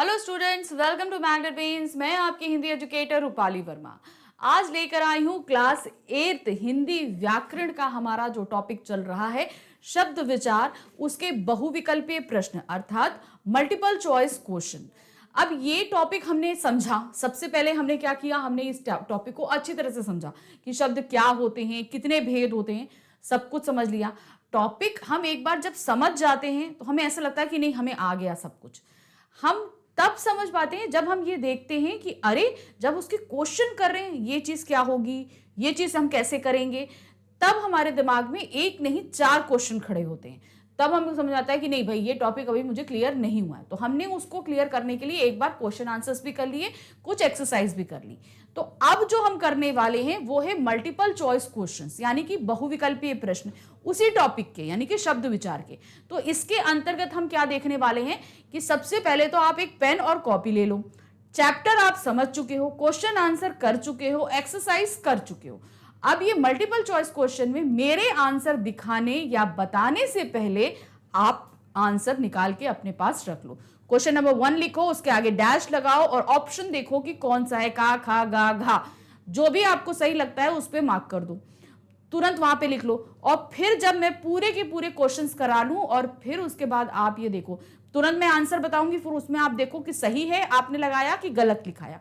Hello students, welcome to Magnet Brains. मैं आपकी Hindi educator Rupali Verma. आज लेकर आई हूं क्लास 8 हिंदी व्याकरण का हमारा जो टॉपिक चल रहा है शब्द विचार, उसके बहुविकल्पीय प्रश्न अर्थात मल्टीपल चॉइस क्वेश्चन। अब ये टॉपिक हमने समझा। सबसे पहले हमने क्या किया, हमने इस टॉपिक को अच्छी तरह से समझा कि शब्द क्या होते हैं, कितने भेद होते हैं, सब कुछ समझ लिया। टॉपिक हम एक बार जब समझ जाते हैं तो हमें ऐसा लगता है कि नहीं, हमें आ गया सब कुछ। हम तब समझ पाते हैं जब हम ये देखते हैं कि अरे, जब उसके क्वेश्चन कर रहे हैं ये चीज क्या होगी, ये चीज हम कैसे करेंगे, तब हमारे दिमाग में एक नहीं 4 क्वेश्चन खड़े होते हैं। तब हमें समझ आता है कि नहीं भाई, ये टॉपिक अभी मुझे क्लियर नहीं हुआ है। तो हमने उसको क्लियर करने के लिए एक बार क्वेश्चन आंसर्स भी कर लिए, कुछ एक्सरसाइज भी कर ली। तो अब जो हम करने वाले हैं वो है मल्टीपल चॉइस क्वेश्चंस, यानी कि बहुविकल्पीय प्रश्न उसी टॉपिक के, यानी कि शब्द विचार के। तो इसके अंतर्गत हम क्या देखने वाले हैं कि सबसे पहले तो आप एक पेन और कॉपी ले लो। चैप्टर आप समझ चुके हो, क्वेश्चन आंसर कर चुके हो, एक्सरसाइज कर चुके हो। अब ये मल्टीपल चॉइस क्वेश्चन में मेरे आंसर दिखाने या बताने से पहले आप आंसर निकाल के अपने पास रख लो। क्वेश्चन नंबर 1 लिखो, उसके आगे डैश लगाओ और ऑप्शन देखो कि कौन सा है, का, खा, गा, घा। जो भी आपको सही लगता है उस पर मार्क कर दो, तुरंत वहां पे लिख लो। और फिर जब मैं पूरे के पूरे क्वेश्चंस करा लूं और फिर उसके बाद आप ये देखो, तुरंत मैं आंसर बताऊंगी, फिर उसमें आप देखो कि सही है आपने लगाया कि गलत लिखाया।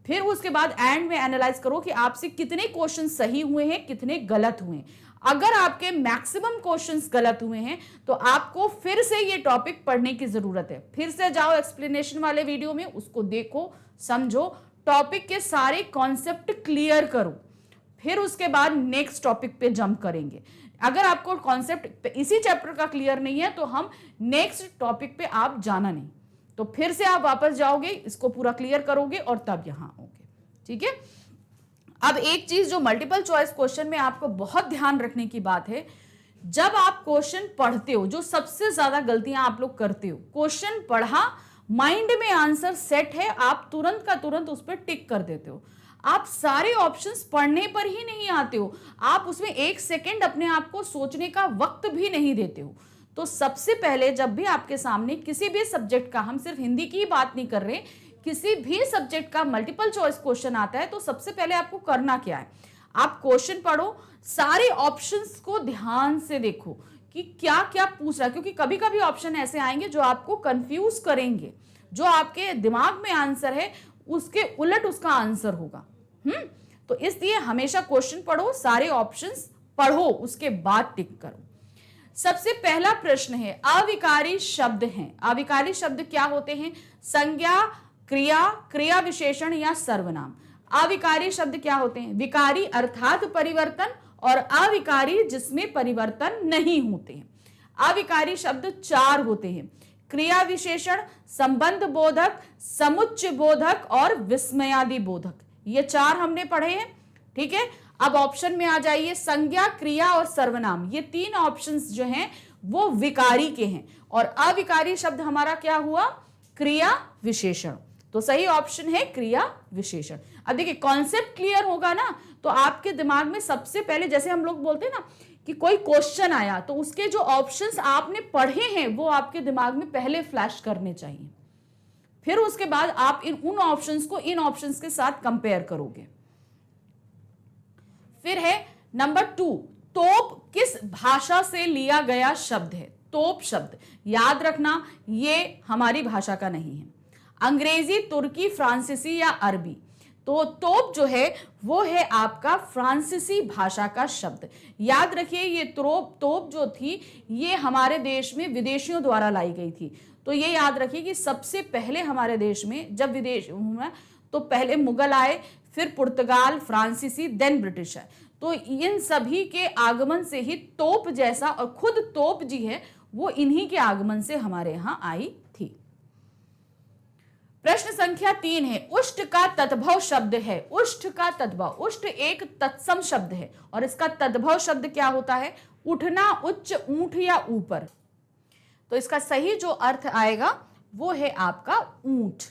फिर उसके बाद एंड में एनालाइज करो कि आपसे कितने क्वेश्चन सही हुए हैं, कितने गलत हुए हैं। अगर आपके मैक्सिमम क्वेश्चंस गलत हुए हैं तो आपको फिर से ये टॉपिक पढ़ने की जरूरत है। फिर से जाओ एक्सप्लेनेशन वाले वीडियो में, उसको देखो, समझो, टॉपिक के सारे कॉन्सेप्ट क्लियर करो। फिर उसके बाद नेक्स्ट टॉपिक पे जंप करेंगे। अगर आपको कॉन्सेप्ट इसी चैप्टर का क्लियर नहीं है तो हम नेक्स्ट टॉपिक पे आप जाना नहीं, तो फिर से आप वापस जाओगे, इसको पूरा क्लियर करोगे और तब यहां आओगे। ठीक है। अब एक चीज जो मल्टीपल चॉइस क्वेश्चन में आपको बहुत ध्यान रखने की बात है, जब आप क्वेश्चन पढ़ते हो, जो सबसे ज्यादा गलतियां आप लोग करते हो, क्वेश्चन पढ़ा, माइंड में आंसर सेट है, आप तुरंत का तुरंत उस पर टिक कर देते हो। आप सारे ऑप्शंस पढ़ने पर ही नहीं आते हो, आप उसमें 1 सेकेंड अपने आप को सोचने का वक्त भी नहीं देते हो। तो सबसे पहले जब भी आपके सामने किसी भी सब्जेक्ट का, हम सिर्फ हिंदी की बात नहीं कर रहे, किसी भी सब्जेक्ट का मल्टीपल चॉइस क्वेश्चन आता है तो सबसे पहले आपको करना क्या है, आप क्वेश्चन पढ़ो, सारे ऑप्शंस को ध्यान से देखो कि क्या क्या पूछ रहा है, क्योंकि कभी कभी ऑप्शन ऐसे आएंगे जो आपको कंफ्यूज करेंगे। जो आपके दिमाग में आंसर है उसके उलट उसका आंसर होगा। तो इसलिए हमेशा क्वेश्चन पढ़ो, सारे ऑप्शंस पढ़ो, उसके बाद टिक करो। सबसे पहला प्रश्न है, अविकारी शब्द हैं। अविकारी शब्द क्या होते हैं? संज्ञा, क्रिया, क्रिया विशेषण या सर्वनाम। अविकारी शब्द क्या होते हैं? विकारी अर्थात परिवर्तन, और अविकारी जिसमें परिवर्तन नहीं होते हैं। अविकारी शब्द 4 होते हैं, क्रिया विशेषण, संबंध बोधक, समुच्चय बोधक और विस्मयादि बोधक। ये 4 हमने पढ़े हैं। ठीक है। अब ऑप्शन में आ जाइए, संज्ञा, क्रिया और सर्वनाम, ये 3 ऑप्शंस जो हैं वो विकारी के हैं, और अविकारी शब्द हमारा क्या हुआ? क्रिया विशेषण। तो सही ऑप्शन है क्रिया विशेषण। अब देखिए, कॉन्सेप्ट क्लियर होगा ना तो आपके दिमाग में सबसे पहले, जैसे हम लोग बोलते हैं ना कि कोई क्वेश्चन आया तो उसके जो ऑप्शंस आपने पढ़े हैं वो आपके दिमाग में पहले फ्लैश करने चाहिए। फिर उसके बाद आप उन ऑप्शंस को इन ऑप्शंस के साथ कंपेयर करोगे। फिर है नंबर 2, तोप किस भाषा से लिया गया शब्द है? तोप शब्द याद रखना, ये हमारी भाषा का नहीं है। अंग्रेजी, तुर्की, फ्रांसीसी या अरबी। तो तोप जो है वो है आपका फ्रांसीसी भाषा का शब्द। याद रखिए, ये तोप जो थी ये हमारे देश में विदेशियों द्वारा लाई गई थी। तो ये याद रखिए कि सबसे पहले हमारे देश में जब विदेश हुआ तो पहले मुगल आए, फिर पुर्तगाल, फ्रांसीसी, देन ब्रिटिश है। तो इन सभी के आगमन से ही तोप जैसा, और खुद तोप जी है वो इन्हीं के आगमन से हमारे यहां आई थी। प्रश्न संख्या 3 है, उष्ट का तद्भव शब्द है। उष्ट का तद्भव, उष्ट एक तत्सम शब्द है और इसका तद्भव शब्द क्या होता है? उठना, उच्च, ऊंट या ऊपर। तो इसका सही जो अर्थ आएगा वो है आपका ऊंट।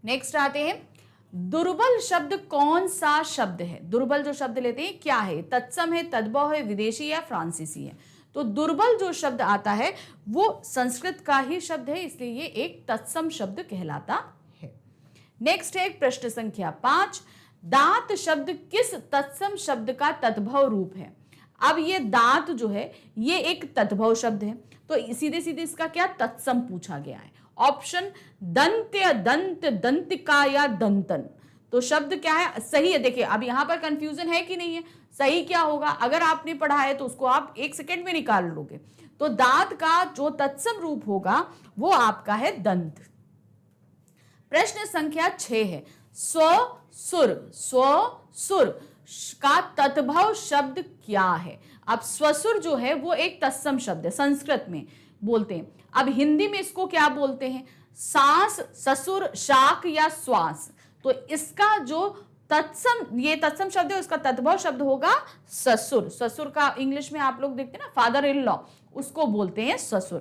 नेक्स्ट आते हैं, दुर्बल शब्द कौन सा शब्द है? दुर्बल जो शब्द लेते हैं क्या है? तत्सम है, तद्भव है, विदेशी या फ्रांसीसी है। तो दुर्बल जो शब्द आता है वो संस्कृत का ही शब्द है, इसलिए ये एक तत्सम शब्द कहलाता है। नेक्स्ट है प्रश्न संख्या 5, दांत शब्द किस तत्सम शब्द का तद्भव रूप है? अब ये दांत जो है ये एक तद्भव शब्द है, तो सीधे सीधे इसका क्या तत्सम पूछा गया है। ऑप्शन दंत्य, दंत, दंतिका या दंतन। तो शब्द क्या है? सही है। देखिए अब यहां पर कंफ्यूजन है कि नहीं है? सही क्या होगा? अगर आपने पढ़ा है तो उसको आप 1 सेकेंड में निकाल लोगे। तो दांत का जो तत्सम रूप होगा वो आपका है दंत। प्रश्न संख्या 6 है, स्व सुर, स्व सुर का तद्भव शब्द क्या है? अब स्वसुर जो है वो एक तत्सम शब्द है, संस्कृत में बोलते हैं। अब हिंदी में इसको क्या बोलते हैं? सांस, ससुर, शाक या श्वास। तो इसका जो तत्सम, ये तत्सम शब्द है, उसका तद्भव शब्द होगा ससुर। ससुर का इंग्लिश में आप लोग देखते हैं ना, फादर इन लॉ, उसको बोलते हैं ससुर।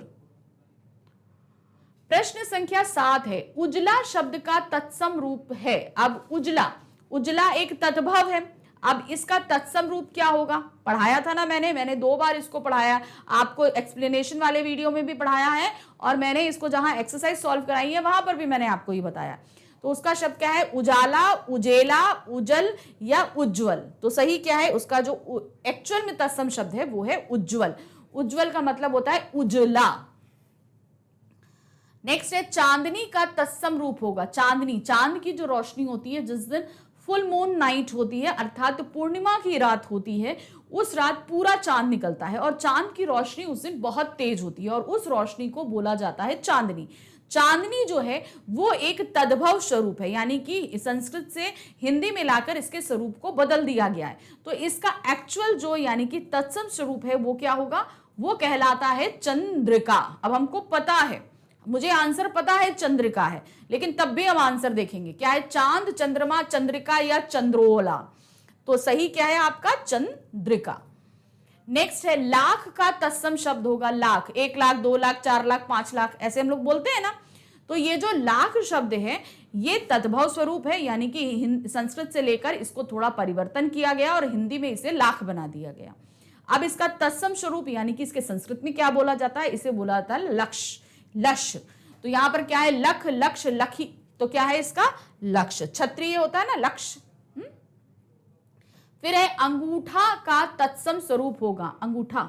प्रश्न संख्या 7 है, उजला शब्द का तत्सम रूप है। अब उजला, उजला एक तद्भव है। अब इसका तत्सम रूप क्या होगा? पढ़ाया था ना मैंने 2 बार इसको पढ़ाया, आपको एक्सप्लेनेशन वाले वीडियो में भी पढ़ाया है और मैंने इसको जहां एक्सरसाइज सॉल्व कराई है वहां पर भी मैंने आपको ये बताया। तो उसका शब्द क्या है? उजाला, उजेला, उजल या उज्ज्वल। तो सही क्या है? उसका जो एक्चुअल में तत्सम शब्द है वो है उज्ज्वल। उज्ज्वल का मतलब होता है उजला। नेक्स्ट है, चांदनी का तत्सम रूप होगा। चांदनी, चांद की जो रोशनी होती है जिस दिन फुल मून नाइट होती है, अर्थात पूर्णिमा की रात होती है, उस रात पूरा चांद निकलता है और चांद की रोशनी उस दिन बहुत तेज होती है और उस रोशनी को बोला जाता है चांदनी। चांदनी जो है वो एक तद्भव स्वरूप है, यानी कि संस्कृत से हिंदी में लाकर इसके स्वरूप को बदल दिया गया है। तो इसका एक्चुअल जो यानी कि तत्सम स्वरूप है वो क्या होगा? वो कहलाता है चंद्रिका। अब हमको पता है, मुझे आंसर पता है चंद्रिका है, लेकिन तब भी हम आंसर देखेंगे क्या है? चांद, चंद्रमा, चंद्रिका या चंद्रोला। तो सही क्या है आपका? चंद्रिका। नेक्स्ट है, लाख का तत्सम शब्द होगा लाख। 1 लाख, 2 लाख, 4 लाख, 5 लाख, ऐसे हम लोग बोलते हैं ना। तो ये जो लाख शब्द है ये तद्भव स्वरूप है, यानी कि संस्कृत से लेकर इसको थोड़ा परिवर्तन किया गया और हिंदी में इसे लाख बना दिया गया। अब इसका तत्सम स्वरूप यानी कि इसके संस्कृत में क्या बोला जाता है? इसे बोला जाता है लक्ष्य, लक्ष्य। तो यहां पर क्या है? लख, लक्ष, लखी। तो क्या है इसका? लक्ष्य। क्षत्रिय होता है ना, लक्ष्य। फिर है, अंगूठा का तत्सम स्वरूप होगा। अंगूठा,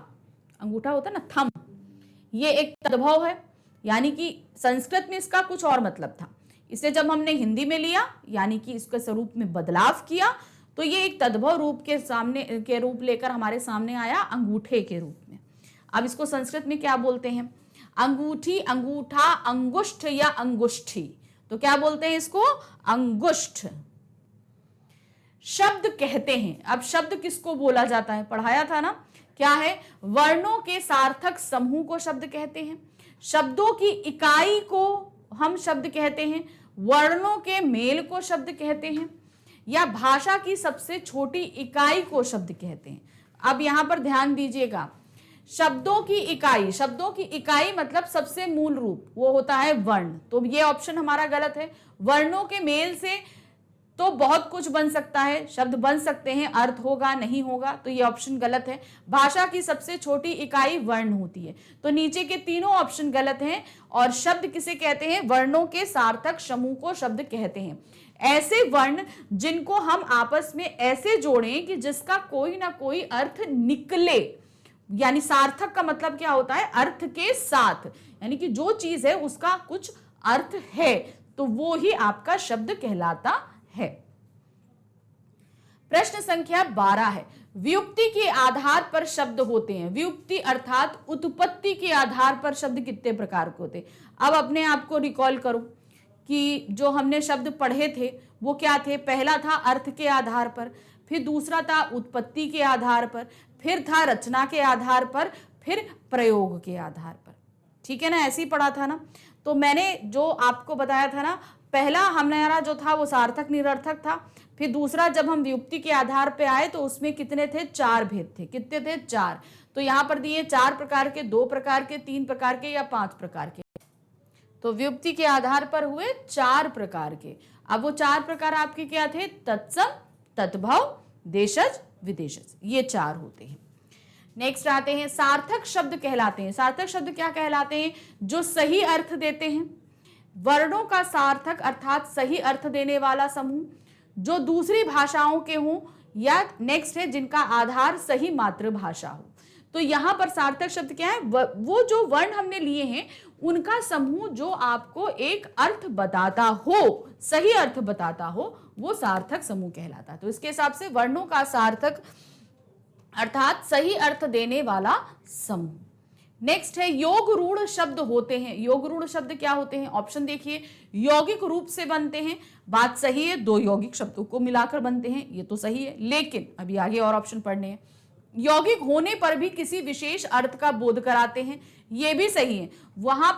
अंगूठा होता है ना, थंब, ये एक तद्भव है, यानी कि संस्कृत में इसका कुछ और मतलब था। इसे जब हमने हिंदी में लिया यानी कि इसके स्वरूप में बदलाव किया तो ये एक तद्भव रूप के रूप लेकर हमारे सामने आया, अंगूठे के रूप में। अब इसको संस्कृत में क्या बोलते हैं? अंगूठी, अंगूठा, अंगुष्ठ या अंगुष्ठी। तो क्या बोलते हैं इसको? अंगुष्ठ। शब्द कहते हैं। अब शब्द किसको बोला जाता है? पढ़ाया था ना, क्या है? वर्णों के सार्थक समूह को शब्द कहते हैं। शब्दों की इकाई को हम शब्द कहते हैं। वर्णों के मेल को शब्द कहते हैं, या भाषा की सबसे छोटी इकाई को शब्द कहते हैं। अब यहां पर ध्यान दीजिएगा, शब्दों की इकाई, शब्दों की इकाई मतलब सबसे मूल रूप, वो होता है वर्ण। तो ये ऑप्शन हमारा गलत है। वर्णों के मेल से तो बहुत कुछ बन सकता है, शब्द बन सकते हैं, अर्थ होगा नहीं होगा, तो ये ऑप्शन गलत है। भाषा की सबसे छोटी इकाई वर्ण होती है, तो नीचे के तीनों ऑप्शन गलत हैं। और शब्द किसे कहते हैं? वर्णों के सार्थक समूह को शब्द कहते हैं। ऐसे वर्ण जिनको हम आपस में ऐसे जोड़ें कि जिसका कोई ना कोई अर्थ निकले, यानी सार्थक का मतलब क्या होता है? अर्थ के साथ, यानी कि जो चीज है उसका कुछ अर्थ है, तो वो ही आपका शब्द कहलाता है। प्रश्न संख्या 12 है, व्युक्ति के आधार पर शब्द होते हैं। व्युक्ति अर्थात उत्पत्ति के आधार पर शब्द कितने प्रकार के होते हैं? अब अपने आप को रिकॉल करो कि जो हमने शब्द पढ़े थे वो क्या थे? पहला था अर्थ के आधार पर, फिर दूसरा था उत्पत्ति के आधार पर, फिर था रचना के आधार पर, फिर प्रयोग के आधार पर। ठीक है ना, ऐसे ही पढ़ा था ना। तो मैंने जो आपको बताया था ना, पहला हमारा जो था वो सार्थक निरर्थक था, फिर दूसरा जब हम व्युक्ति के आधार पे आए तो उसमें कितने थे? 4 भेद थे। कितने थे? 4। तो यहां पर दिए 4 प्रकार के, 2 प्रकार के, 3 प्रकार के या 5 प्रकार के। तो व्युक्ति के आधार पर हुए 4 प्रकार के। अब वो 4 प्रकार आपके क्या थे? तत्सम, तद्भव, देशज, विदेशज, ये 4 होते हैं। नेक्स्ट आते हैं सार्थक शब्द कहलाते हैं। सार्थक शब्द क्या कहलाते हैं? जो सही अर्थ देते हैं। वर्णों का सार्थक अर्थात सही अर्थ देने वाला समूह, जो दूसरी भाषाओं के हों, या नेक्स्ट है जिनका आधार सही मातृभाषा हो। तो यहां पर सार्थक शब्द क्या है? वो जो वर्ण हमने लिए हैं उनका समूह जो आपको एक अर्थ बताता हो, सही अर्थ बताता हो, वो सार्थक समूह कहलाता है। तो इसके हिसाब से वर्णों का सार्थक अर्थात सही अर्थ देने वाला समूह। नेक्स्ट है योग रूढ़ शब्द होते हैं। योग रूढ़ शब्द क्या होते हैं? ऑप्शन देखिए, यौगिक रूप से बनते हैं, बात सही है, दो यौगिक शब्दों को मिलाकर बनते हैं, ये तो सही है, लेकिन अभी आगे और ऑप्शन पढ़ने हैं। यौगिक होने पर भी किसी विशेष अर्थ का बोध कराते हैं, ये भी सही है। वहां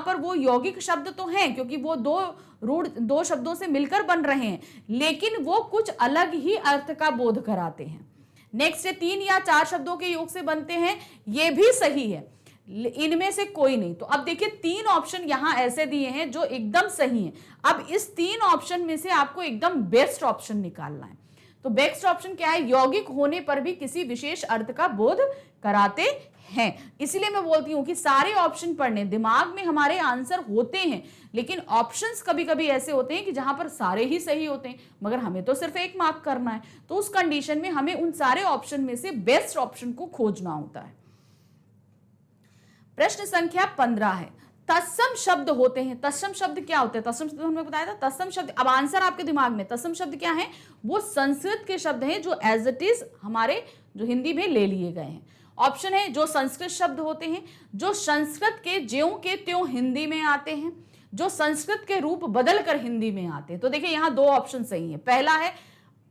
पर वो यौगिक शब्द तो हैं क्योंकि वो दो शब्दों से मिलकर बन रहे हैं, लेकिन वो कुछ अलग ही अर्थ का बोध कराते हैं। नेक्स्ट है 3 या 4 शब्दों के योग से बनते हैं, ये भी सही है, इनमें से कोई नहीं। तो अब देखिए 3 ऑप्शन यहां ऐसे दिए हैं जो एकदम सही हैं। अब इस 3 ऑप्शन में से आपको एकदम बेस्ट ऑप्शन निकालना है। तो बेस्ट ऑप्शन क्या है? यौगिक होने पर भी किसी विशेष अर्थ का बोध कराते हैं। इसलिए मैं बोलती हूं कि सारे ऑप्शन पढ़ने, दिमाग में हमारे आंसर होते हैं, लेकिन ऑप्शंस कभी कभी ऐसे होते हैं कि जहां पर सारे ही सही होते हैं, मगर हमें तो सिर्फ एक मार्क करना है। तो उस कंडीशन में हमें उन सारे ऑप्शन में से बेस्ट ऑप्शन को खोजना होता है। प्रश्न संख्या 15 है, तत्सम शब्द होते हैं। तत्सम शब्द क्या होते हैं? तत्सम शब्द हमने बताया था। तत्सम शब्द, अब आंसर आपके दिमाग में, तत्सम शब्द क्या है? वो संस्कृत के शब्द हैं जो एज इट इज हमारे जो हिंदी में ले लिए गए हैं। ऑप्शन है जो संस्कृत शब्द होते हैं, जो संस्कृत के ज्यों के त्यों हिंदी में आते हैं, जो संस्कृत के रूप बदल कर हिंदी में आते हैं। तो देखिए यहां 2 ऑप्शन सही है,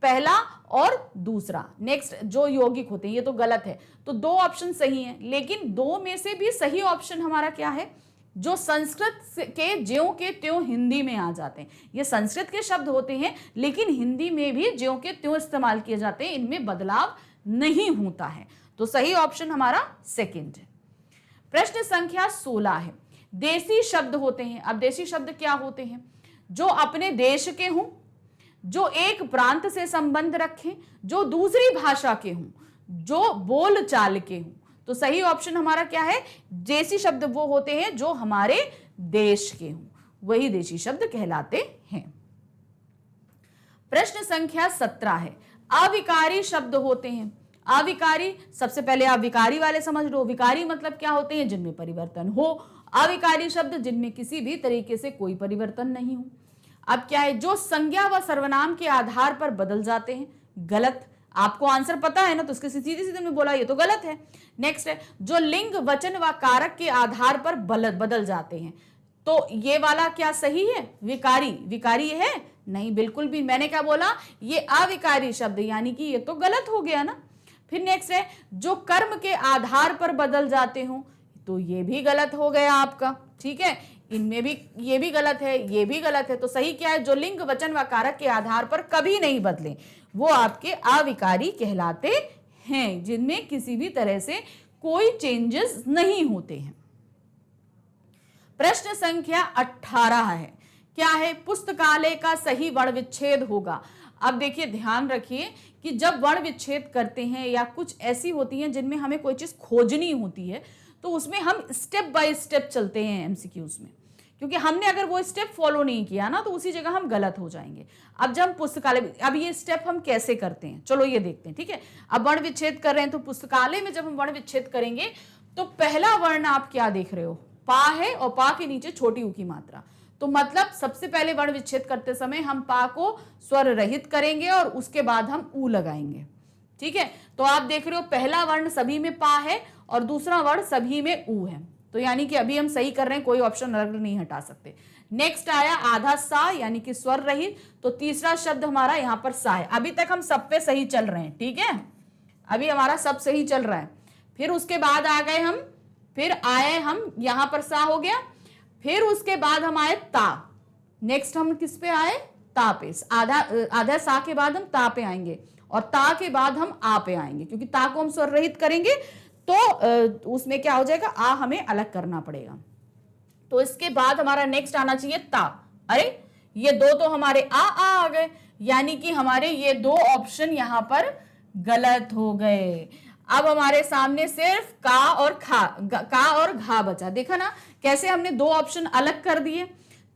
पहला और दूसरा। नेक्स्ट जो यौगिक होते हैं, ये तो गलत है, तो 2 ऑप्शन सही हैं, लेकिन 2 में से भी सही ऑप्शन हमारा क्या है? जो संस्कृत के ज्यों के त्यों हिंदी में आ जाते हैं। ये संस्कृत के शब्द होते हैं, लेकिन हिंदी में भी ज्यों के त्यों इस्तेमाल किए जाते हैं, इनमें बदलाव नहीं होता है। तो सही ऑप्शन हमारा सेकंड है। प्रश्न संख्या 16 है, देशी शब्द होते हैं। अब देशी शब्द क्या होते हैं? जो अपने देश के हों, जो एक प्रांत से संबंध रखें, जो दूसरी भाषा के हों, जो बोल चाल के हों। तो सही ऑप्शन हमारा क्या है? देशी शब्द वो होते हैं जो हमारे देश के हों, वही देशी शब्द कहलाते हैं। प्रश्न संख्या 17 है, अविकारी शब्द होते हैं। अविकारी, सबसे पहले आप विकारी वाले समझ लो। विकारी मतलब क्या होते हैं? जिनमें परिवर्तन हो। अविकारी शब्द जिनमें किसी भी तरीके से कोई परिवर्तन नहीं हो। अब क्या है? जो संज्ञा व सर्वनाम के आधार पर बदल जाते हैं। गलत। आपको आंसर पता है ना, तो इसके सीधे सीधे में बोला ये तो गलत है। नेक्स्ट है जो लिंग वचन व कारक के आधार पर बदल जाते हैं। तो ये वाला क्या सही है? विकारी। विकारी है? नहीं, बिल्कुल भी। मैंने क्या बोला? ये अविकारी शब्द, यानी कि ये तो गलत हो गया ना। फिर नेक्स्ट है जो कर्म के आधार पर बदल जाते हो, तो ये भी गलत हो गया आपका। ठीक है, इनमें भी ये भी गलत है, ये भी गलत है। तो सही क्या है? जो लिंग वचन व कारक के आधार पर कभी नहीं बदले, वो आपके अविकारी कहलाते हैं, जिनमें किसी भी तरह से कोई चेंजेस नहीं होते हैं। प्रश्न संख्या 18 है, क्या है? पुस्तकालय का सही वर्ण विच्छेद होगा। अब देखिए ध्यान रखिए कि जब वर्ण विच्छेद करते हैं या कुछ ऐसी होती हैं जिनमें हमें कोई चीज खोजनी होती है, तो उसमें हम स्टेप बाय स्टेप चलते हैं एमसीक्यूज में, क्योंकि हमने अगर वो स्टेप फॉलो नहीं किया ना, तो उसी जगह हम गलत हो जाएंगे। अब जब हम पुस्तकालय, अब ये स्टेप हम कैसे करते हैं, चलो ये देखते हैं। ठीक है, अब वर्ण विच्छेद कर रहे हैं, तो पुस्तकालय में जब हम वर्ण विच्छेद करेंगे तो पहला वर्ण आप क्या देख रहे हो? पा है, और पा के नीचे छोटी ऊ की मात्रा। तो मतलब सबसे पहले वर्ण विच्छेद करते समय हम पा को स्वर रहित करेंगे और उसके बाद हम ऊ लगाएंगे। ठीक है, तो आप देख रहे हो पहला वर्ण सभी में पा है और दूसरा वर्ण सभी में ऊ है। तो यानी कि अभी हम सही कर रहे हैं, कोई ऑप्शन अलग नहीं हटा सकते। नेक्स्ट आया आधा सा, यानी कि स्वर रहित। तो तीसरा शब्द हमारा यहां पर सा है। अभी तक हम सब पे सही चल रहे हैं। ठीक है, अभी हमारा सब सही चल रहा है। फिर उसके बाद आ गए हम, फिर आए हम, यहां पर सा हो गया। फिर उसके बाद हम आए ता। नेक्स्ट हम किस पे आए? ता पे। आधा सा के बाद हम ता पे आएंगे और ता के बाद हम आ पे आएंगे, क्योंकि ता को हम स्वर रहित करेंगे तो उसमें क्या हो जाएगा? आ हमें अलग करना पड़ेगा। तो इसके बाद हमारा नेक्स्ट आना चाहिए ता। अरे ये दो तो हमारे आ गए, यानी कि हमारे ये 2 ऑप्शन यहां पर गलत हो गए। अब हमारे सामने सिर्फ का और घा बचा। देखा ना कैसे हमने दो ऑप्शन अलग कर दिए।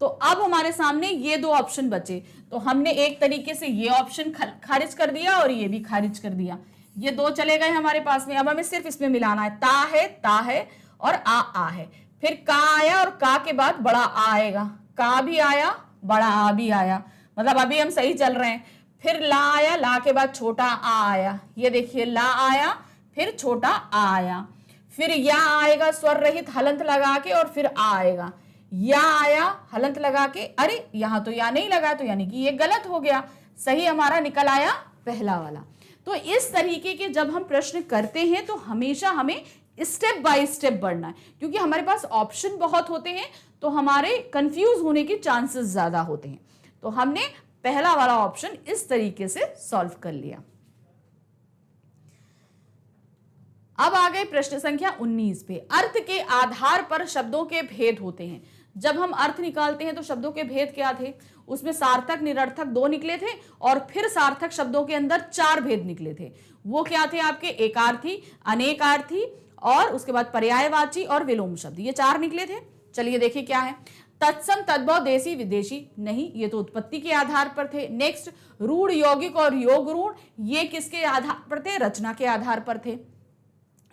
तो अब हमारे सामने ये दो ऑप्शन बचे, तो हमने एक तरीके से ये ऑप्शन खारिज कर दिया और ये भी खारिज कर दिया। ये दो चले गए हमारे पास में। अब हमें सिर्फ इसमें मिलाना है, ता है और आ है। फिर का आया और का के बाद बड़ा आ आएगा, का भी आया बड़ा आ भी आया, मतलब अभी हम सही चल रहे हैं। फिर ला आया, ला के बाद छोटा आ आया, ये देखिए ला आया फिर छोटा आ आया। फिर या आएगा स्वर रहित हलंत लगा के और फिर आ आएगा। या आया हलंत लगा के, अरे यहां तो या नहीं लगा, तो यानी कि ये गलत हो गया। सही हमारा निकल आया पहला वाला। तो इस तरीके के जब हम प्रश्न करते हैं तो हमेशा हमें स्टेप बाय स्टेप बढ़ना है, क्योंकि हमारे पास ऑप्शन बहुत होते हैं तो हमारे कंफ्यूज होने के चांसेस ज्यादा होते हैं। तो हमने पहला वाला ऑप्शन इस तरीके से सॉल्व कर लिया। अब आ गए प्रश्न संख्या 19 पे। अर्थ के आधार पर शब्दों के भेद होते हैं। जब हम अर्थ निकालते हैं तो शब्दों के भेद क्या थे? उसमें सार्थक निरर्थक 2 निकले थे और फिर सार्थक शब्दों के अंदर 4 भेद निकले थे। वो क्या थे आपके? एकार्थी, अनेकार्थी और उसके बाद पर्यायवाची और विलोम शब्द, ये 4 निकले थे। चलिए देखिए क्या है। तत्सम, तद्भव, देशी, विदेशी, नहीं, ये तो उत्पत्ति के आधार पर थे। नेक्स्ट, रूढ़, यौगिक और योग रूढ़, ये किसके आधार पर थे? रचना के आधार पर थे।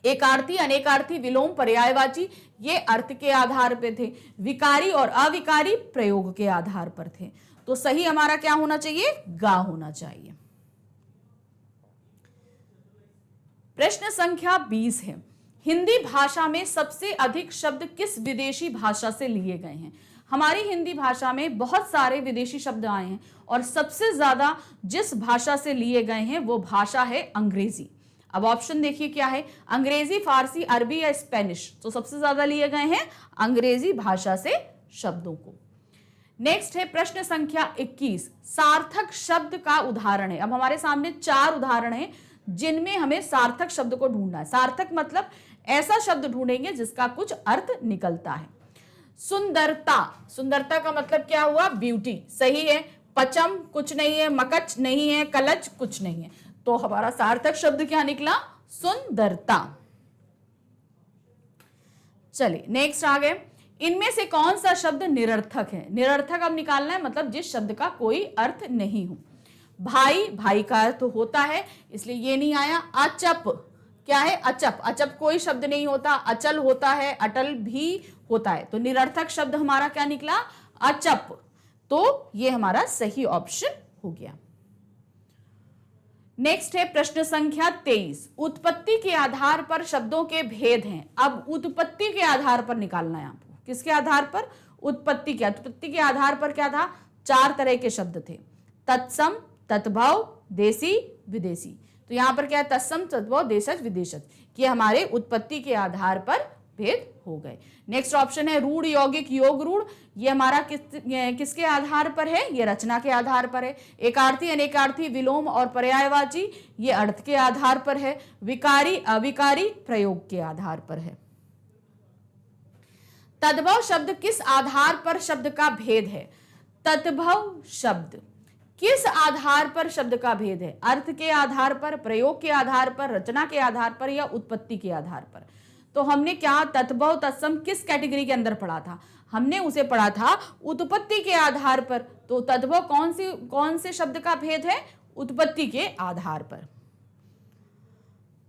एकार्थी, अनेकार्थी, विलोम, पर्यायवाची, ये अर्थ के आधार पर थे। विकारी और अविकारी प्रयोग के आधार पर थे। तो सही हमारा क्या होना चाहिए? गा होना चाहिए। प्रश्न संख्या 20 है। हिंदी भाषा में सबसे अधिक शब्द किस विदेशी भाषा से लिए गए हैं? हमारी हिंदी भाषा में बहुत सारे विदेशी शब्द आए हैं और सबसे ज्यादा जिस भाषा से लिए गए हैं वो भाषा है अंग्रेजी। अब ऑप्शन देखिए क्या है? अंग्रेजी, फारसी, अरबी या स्पेनिश। तो सबसे ज्यादा लिए गए हैं अंग्रेजी भाषा से शब्दों को। नेक्स्ट है प्रश्न संख्या 21। सार्थक शब्द का उदाहरण है। अब हमारे सामने 4 उदाहरण हैं जिनमें हमें सार्थक शब्द को ढूंढना है। सार्थक मतलब ऐसा शब्द ढूंढेंगे जिसका कुछ अर्थ निकलता है। सुंदरता, सुंदरता का मतलब क्या हुआ? ब्यूटी, सही है। पचम कुछ नहीं है, मकच नहीं है, कलच कुछ नहीं है। तो हमारा सार्थक शब्द क्या निकला? सुंदरता। चलिए नेक्स्ट आ गए। इनमें से कौन सा शब्द निरर्थक है? निरर्थक अब निकालना है, मतलब जिस शब्द का कोई अर्थ नहीं हो। भाई, भाई का अर्थ होता है, इसलिए ये नहीं आया। अचप, क्या है? अचप, अचप कोई शब्द नहीं होता, अचल होता है, अटल भी होता है। तो निरर्थक शब्द हमारा क्या निकला? अचप। तो ये हमारा सही ऑप्शन हो गया। नेक्स्ट है प्रश्न संख्या 23। उत्पत्ति के आधार पर शब्दों के भेद हैं। अब उत्पत्ति के आधार पर निकालना है आपको। किसके आधार पर? उत्पत्ति के। उत्पत्ति के आधार पर क्या था? 4 तरह के शब्द थे। तत्सम, तद्भव, देशी, विदेशी। तो यहां पर क्या है? तत्सम, तद्भव, देशज, विदेशज, ये हमारे उत्पत्ति के आधार पर भेद हो गए। नेक्स्ट ऑप्शन है रूढ़, यौगिक, योग रूढ़, ये हमारा किसके आधार पर है? ये रचना के आधार पर है। एकार्थी, अनेकार्थी, विलोम और पर्यायवाची, ये अर्थ के आधार पर है। विकारी, अविकारी प्रयोग के आधार पर है। तद्भव शब्द किस आधार पर शब्द का भेद है? तद्भव शब्द किस आधार पर शब्द का भेद है? अर्थ के आधार पर, प्रयोग के आधार पर, रचना के आधार पर या उत्पत्ति के आधार पर? तो हमने क्या तद्भव, तत्सम किस कैटेगरी के अंदर पढ़ा था? हमने उसे पढ़ा था उत्पत्ति के आधार पर। तो तद्भव कौन से शब्द का भेद है? उत्पत्ति के आधार पर।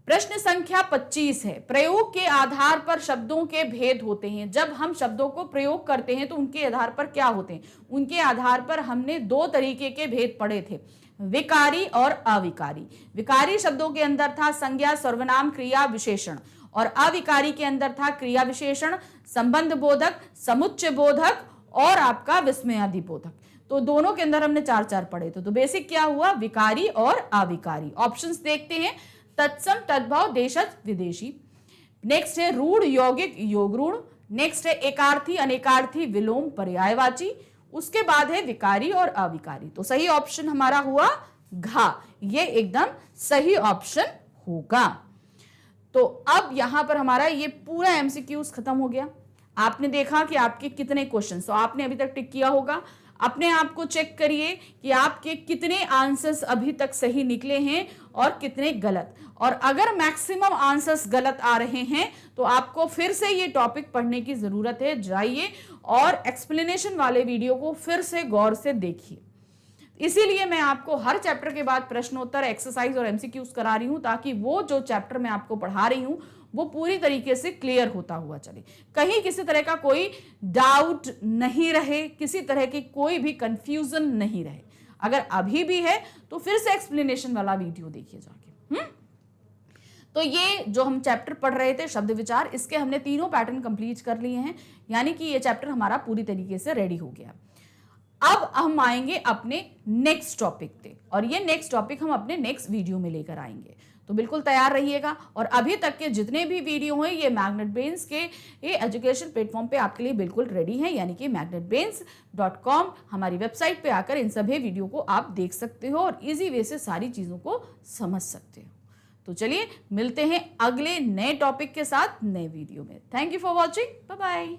प्रश्न संख्या 25 है। प्रयोग के आधार पर शब्दों के भेद होते हैं। जब हम शब्दों को प्रयोग करते हैं तो उनके आधार पर क्या होते हैं? उनके आधार पर हमने 2 तरीके के भेद पढ़े थे, विकारी और अविकारी। विकारी शब्दों के अंदर था संज्ञा, सर्वनाम, क्रिया, विशेषण, और अविकारी के अंदर था क्रिया विशेषण, संबंध बोधक, समुच्चय बोधक और आपका विस्मयादि बोधक। तो दोनों के अंदर हमने 4-4 पढ़े थे। तो बेसिक क्या हुआ? विकारी और अविकारी। ऑप्शंस देखते हैं। तत्सम, तद्भव, देशज, विदेशी। नेक्स्ट है रूढ़, यौगिक, योग रूढ़। नेक्स्ट है एकार्थी, अनेकार्थी, विलोम, पर्यायवाची। उसके बाद है विकारी और अविकारी। तो सही ऑप्शन हमारा हुआ घा, ये एकदम सही ऑप्शन होगा। तो अब यहां पर हमारा ये पूरा एमसीक्यूज खत्म हो गया। आपने देखा कि आपके कितने क्वेश्चन, तो आपने अभी तक टिक किया होगा। अपने आप को चेक करिए कि आपके कितने आंसर्स अभी तक सही निकले हैं और कितने गलत। और अगर मैक्सिमम आंसर्स गलत आ रहे हैं तो आपको फिर से ये टॉपिक पढ़ने की जरूरत है। जाइए और एक्सप्लेनेशन वाले वीडियो को फिर से गौर से देखिए। इसीलिए मैं आपको हर चैप्टर के बाद प्रश्नोत्तर, एक्सरसाइज और एमसीक्यूज करा रही हूं, ताकि वो जो चैप्टर मैं आपको पढ़ा रही हूं वो पूरी तरीके से क्लियर होता हुआ चले, कहीं किसी तरह का कोई डाउट नहीं रहे, किसी तरह की कोई भी कंफ्यूजन नहीं रहे। अगर अभी भी है तो फिर से एक्सप्लेनेशन वाला वीडियो देखिए जाके। तो ये जो हम चैप्टर पढ़ रहे थे शब्द विचार, इसके हमने तीनों पैटर्न कंप्लीट कर लिए हैं, यानी कि ये चैप्टर हमारा पूरी तरीके से रेडी हो गया। अब हम आएंगे अपने नेक्स्ट टॉपिक पे, और ये नेक्स्ट टॉपिक हम अपने नेक्स्ट वीडियो में लेकर आएंगे। तो बिल्कुल तैयार रहिएगा। और अभी तक के जितने भी वीडियो हैं ये मैग्नेट ब्रेन्स के ये एजुकेशन प्लेटफॉर्म पे आपके लिए बिल्कुल रेडी हैं, यानी कि magnetbrains.com हमारी वेबसाइट पे आकर इन सभी वीडियो को आप देख सकते हो और इजी वे से सारी चीज़ों को समझ सकते हो। तो चलिए मिलते हैं अगले नए टॉपिक के साथ नए वीडियो में। Thank you for watching, bye bye.